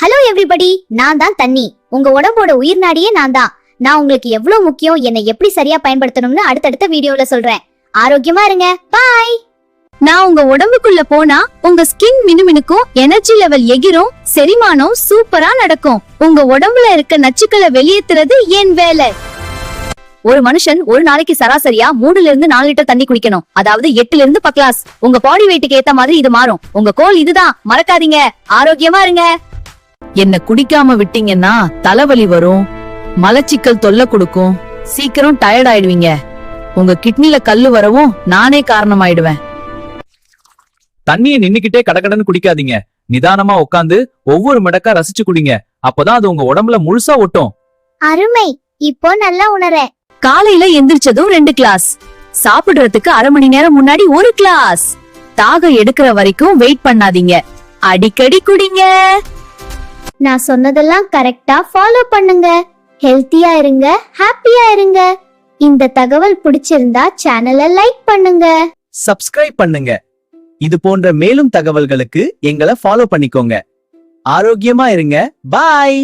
Hello everybody, நான் தான் தண்ணி. உங்க உடம்போட உயிர் நாடியே நான் தான். நான் உங்களுக்கு எவ்வளவு முக்கியம், என்னை எப்படி சரியா பயன்படுத்தணும்னு அடுத்தடுத்த வீடியோல சொல்றேன். ஆரோக்கியமா இருங்க. பாய். நான் உங்க உடம்புக்குள்ள போனா உங்க ஸ்கின் மினுமினுக்கும், எனர்ஜி லெவல் எகிரும், செரிமானம் சூப்பரா நடக்கும். உங்க உடம்புல இருக்க நச்சுக்களை வெளியேத்துறது என் வேலை. ஒரு மனுஷன் ஒரு நாளைக்கு சராசரியா 3 to 4 லிட்டர் தண்ணி குடிக்கணும். அதாவது 8 to 10 கிளாஸ். உங்க பாடி வெயிட்டுக்கு ஏத்த மாதிரி இது மாறும். உங்க கோல் இதுதான், மறக்காதீங்க. ஆரோக்கியமா இருங்க. என்ன குடிக்காம விட்டீங்கன்னா தலைவலி வரும், மலச்சிக்கல் தொல்லை கொடுக்கும், சீக்கிரம் டயர்ட் ஆயிடுவீங்க. உங்க கிட்னில கல்லு வரவும் நானே காரணமாயிடுவேன். தண்ணியை நின்னுக்கிட்டே கடகடன்னு குடிக்காதீங்க. நிதானமா உட்காந்து ஒவ்வொரு மடக்கா ரசிச்சு குடிங்க. அப்பதான் அது உங்க உடம்புல முழுசா ஒட்டும். அருமை. இப்போ நல்லா உணரேன். காலையில எந்திரிச்சதும் 2 கிளாஸ், சாப்பிடுறதுக்கு அரை மணி நேரம் முன்னாடி 1 கிளாஸ். தாகம் எடுக்கிற வரைக்கும் வெயிட் பண்ணாதீங்க, அடிக்கடி குடிங்க. நான் சொன்னதெல்லாம் கரெக்டா ஃபாலோ பண்ணுங்க. ஹெல்த்தியா இருங்க, ஹாப்பியா இருங்க. இந்த தகவல் பிடிச்சிருந்தா சேனலை லைக் பண்ணுங்க, சப்ஸ்கிரைப் பண்ணுங்க. இது போன்ற மேலும் தகவல்களுக்கு எங்களை ஃபாலோ பண்ணிக்கோங்க. ஆரோக்கியமா இருங்க. பாய்.